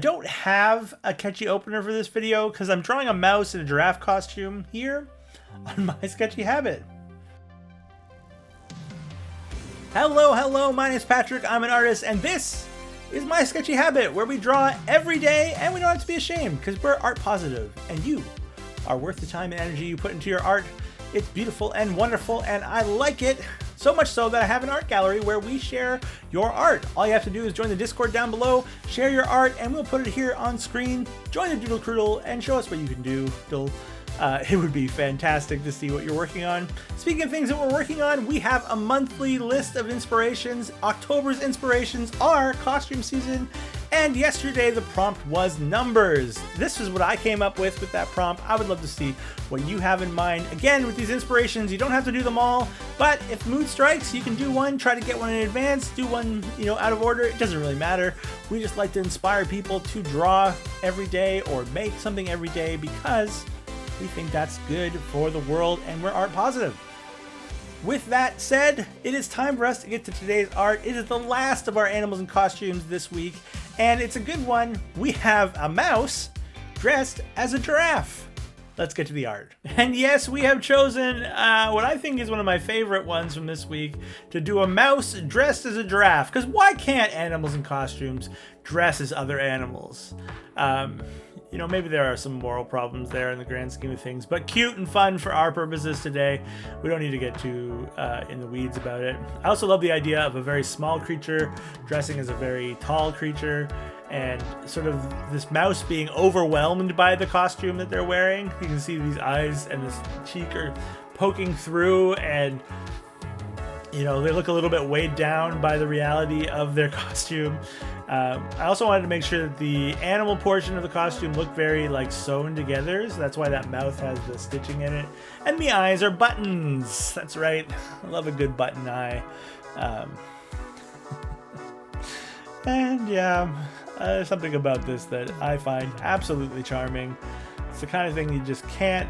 Don't have a catchy opener for this video because I'm drawing a mouse in a giraffe costume here on my Sketchy Habit. Hello, my name is Patrick, I'm an artist, and this is my Sketchy Habit, where we draw every day and we don't have to be ashamed because we're art positive and you are worth the time and energy you put into your art. It's beautiful and wonderful and I like it. So much so that I have an art gallery where we share your art. All you have to do is join the Discord down below, share your art, and we'll put it here on screen. Join the Doodle Croodle and show us what you can do. It would be fantastic to see what you're working on. Speaking of things that we're working on, we have a monthly list of inspirations. October's inspirations are costume season, and yesterday the prompt was numbers. This is what I came up with that prompt. I would love to see what you have in mind. Again, with these inspirations, you don't have to do them all, but if mood strikes, you can do one, try to get one in advance, do one, out of order. It doesn't really matter. We just like to inspire people to draw every day or make something every day because we think that's good for the world and we're art positive. With that said, it is time for us to get to today's art. It is the last of our animals and costumes this week, and it's a good one. We have a mouse dressed as a giraffe. Let's get to the art. And yes, we have chosen what I think is one of my favorite ones from this week, to do a mouse dressed as a giraffe. Because why can't animals in costumes dress as other animals? Maybe there are some moral problems there in the grand scheme of things, but cute and fun for our purposes today. We don't need to get too in the weeds about it. I also love the idea of a very small creature dressing as a very tall creature, and sort of this mouse being overwhelmed by the costume that they're wearing. You can see these eyes and this cheek are poking through, and they look a little bit weighed down by the reality of their costume. I also wanted to make sure that the animal portion of the costume looked very sewn together, so that's why that mouth has the stitching in it. And the eyes are buttons. That's right. I love a good button eye. And yeah, there's something about this that I find absolutely charming. It's the kind of thing you just can't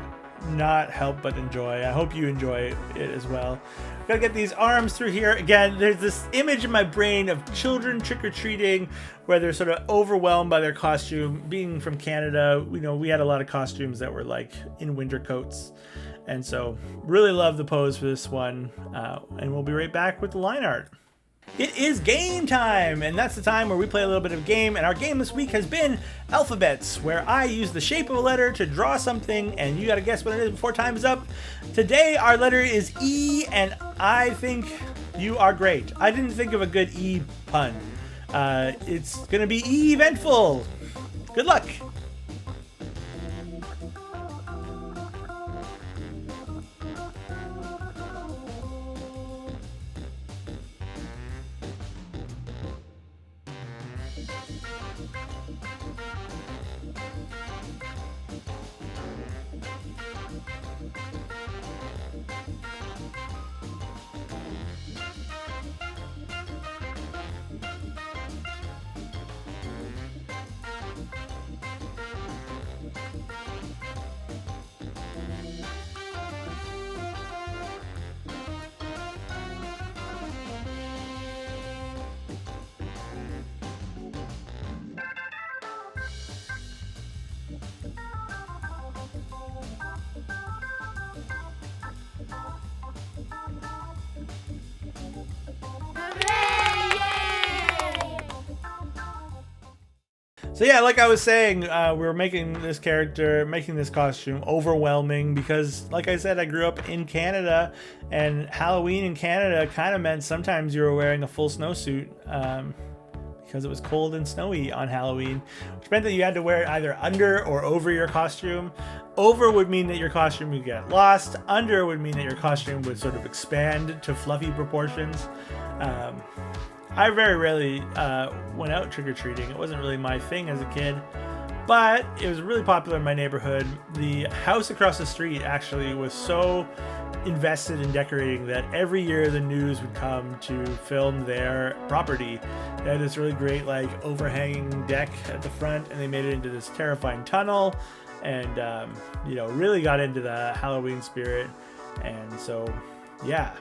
not help but enjoy. I hope you enjoy it as well. Gotta get these arms through here. Again, there's this image in my brain of children trick-or-treating where they're sort of overwhelmed by their costume. Being from Canada, we had a lot of costumes that were in winter coats, and so really love the pose for this one, and we'll be right back with the line art. It is game time, and that's the time where we play a little bit of a game, and our game this week has been alphabets, where I use the shape of a letter to draw something, and you gotta guess what it is before time is up. Today, our letter is E, and I think you are great. I didn't think of a good E pun. It's gonna be eventful. Good luck. So yeah, like I was saying, we're making this costume overwhelming because, like I said, I grew up in Canada, and Halloween in Canada kind of meant sometimes you were wearing a full snowsuit because it was cold and snowy on Halloween, which meant that you had to wear it either under or over your costume. Over would mean that your costume would get lost. Under would mean that your costume would sort of expand to fluffy proportions. I very rarely went out trick-or-treating. It wasn't really my thing as a kid, but it was really popular in my neighborhood. The house across the street actually was so invested in decorating that every year the news would come to film their property. They had this really great overhanging deck at the front, and they made it into this terrifying tunnel, and really got into the Halloween spirit. And so yeah,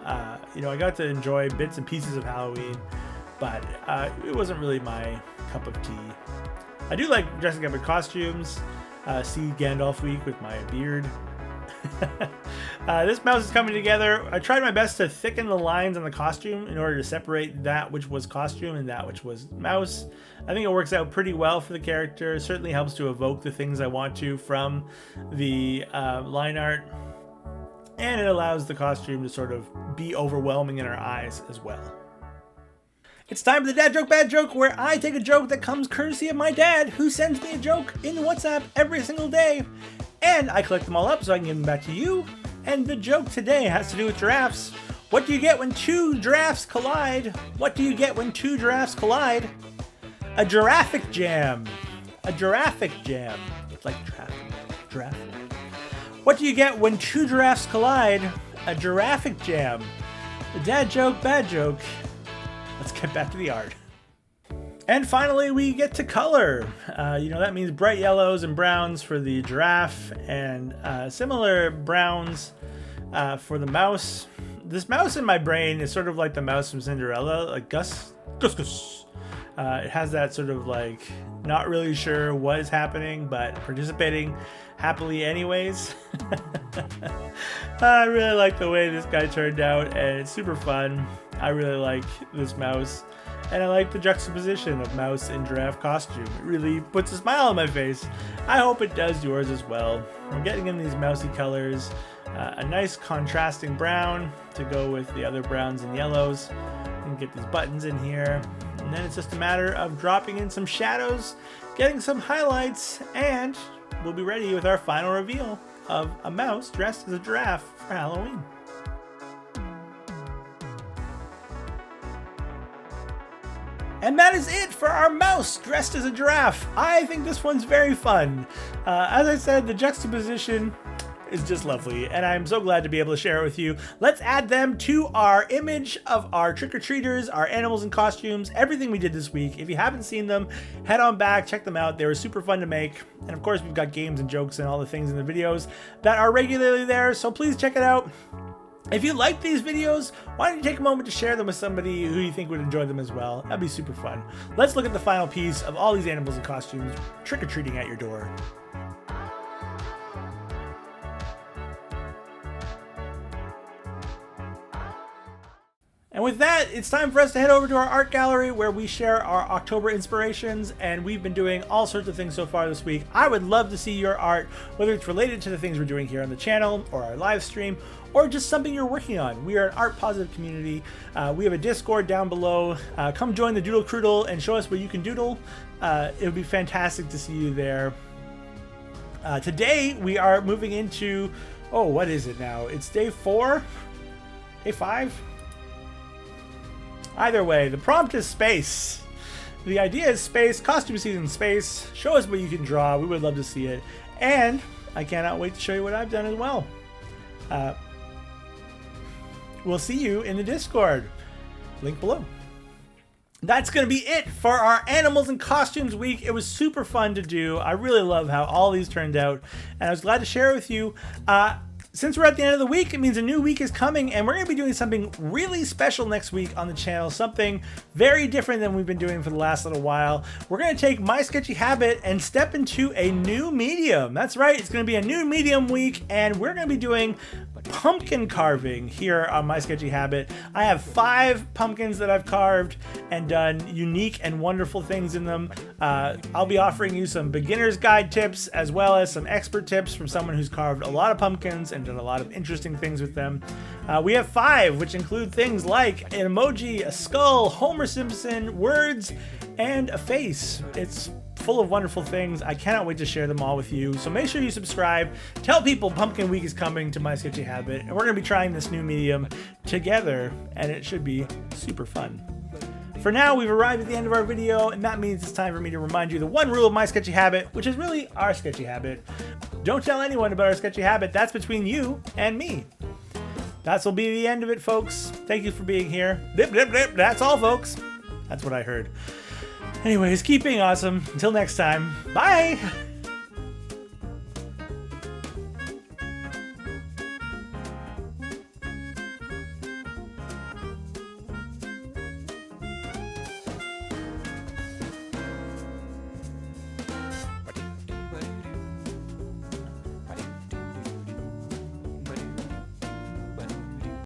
I got to enjoy bits and pieces of Halloween, but it wasn't really my cup of tea. I do like dressing up in costumes. See Gandalf week with my beard. This mouse is coming together. I tried my best to thicken the lines on the costume in order to separate that which was costume and that which was mouse. I think it works out pretty well for the character. It certainly helps to evoke the things I want to from the line art. And it allows the costume to sort of be overwhelming in our eyes as well. It's time for the Dad Joke Bad Joke, where I take a joke that comes courtesy of my dad, who sends me a joke in WhatsApp every single day. And I collect them all up so I can give them back to you. And the joke today has to do with giraffes. What do you get when two giraffes collide? What do you get when two giraffes collide? A giraffic jam. A giraffic jam. It's like giraffe. What do you get when two giraffes collide? A giraffic jam. The Dad Joke Bad Joke. Let's get back to the art. And finally, we get to color. That means bright yellows and browns for the giraffe, and similar browns for the mouse. This mouse in my brain is sort of like the mouse from Cinderella, like Gus. It has that sort of like not really sure what is happening, but participating happily anyways. I really like the way this guy turned out, and it's super fun. I really like this mouse, and I like the juxtaposition of mouse and giraffe costume. It really puts a smile on my face. I hope it does yours as well. We're getting in these mousy colors, a nice contrasting brown to go with the other browns and yellows. And get these buttons in here, and then it's just a matter of dropping in some shadows, getting some highlights, and we'll be ready with our final reveal of a mouse dressed as a giraffe for Halloween. And that is it for our mouse dressed as a giraffe. I think this one's very fun. As I said, the juxtaposition is just lovely, and I'm so glad to be able to share it with you. Let's add them to our image of our trick-or-treaters, our animals in costumes, everything we did this week. If you haven't seen them, head on back, check them out. They were super fun to make. And of course, we've got games and jokes and all the things in the videos that are regularly there, so please check it out. If you like these videos, why don't you take a moment to share them with somebody who you think would enjoy them as well? That'd be super fun. Let's look at the final piece of all these animals in costumes trick-or-treating at your door. And with that, it's time for us to head over to our art gallery where we share our October inspirations, and we've been doing all sorts of things so far this week. I would love to see your art, whether it's related to the things we're doing here on the channel or our live stream, or just something you're working on. We are an art positive community. We have a Discord down below. Come join the Doodle Croodle and show us what you can doodle. It would be fantastic to see you there. Today we are moving into, what is it now? It's day 4? Day 5? Either way, the prompt is space. The idea is space, costume season space. Show us what you can draw. We would love to see it. And I cannot wait to show you what I've done as well. We'll see you in the Discord. Link below. That's going to be it for our Animals and Costumes week. It was super fun to do. I really love how all these turned out, and I was glad to share it with you. Since we're at the end of the week, it means a new week is coming, and we're going to be doing something really special next week on the channel, something very different than we've been doing for the last little while. We're going to take My Sketchy Habit and step into a new medium. That's right, it's going to be a new medium week, and we're going to be doing pumpkin carving here on My Sketchy Habit. I have 5 pumpkins that I've carved and done unique and wonderful things in them. I'll be offering you some beginner's guide tips as well as some expert tips from someone who's carved a lot of pumpkins and done a lot of interesting things with them. We have 5, which include things like an emoji, a skull, Homer Simpson, words, and a face. It's full of wonderful things. I cannot wait to share them all with you. So make sure you subscribe. Tell people Pumpkin Week is coming to My Sketchy Habit, and we're going to be trying this new medium together, and it should be super fun. For now, we've arrived at the end of our video, and that means it's time for me to remind you the one rule of My Sketchy Habit, which is really our sketchy habit. Don't tell anyone about our sketchy habit. That's between you and me. That will be the end of it, folks. Thank you for being here. Dip, dip, dip. That's all, folks. That's what I heard. Anyways, keep being awesome. Until next time, bye!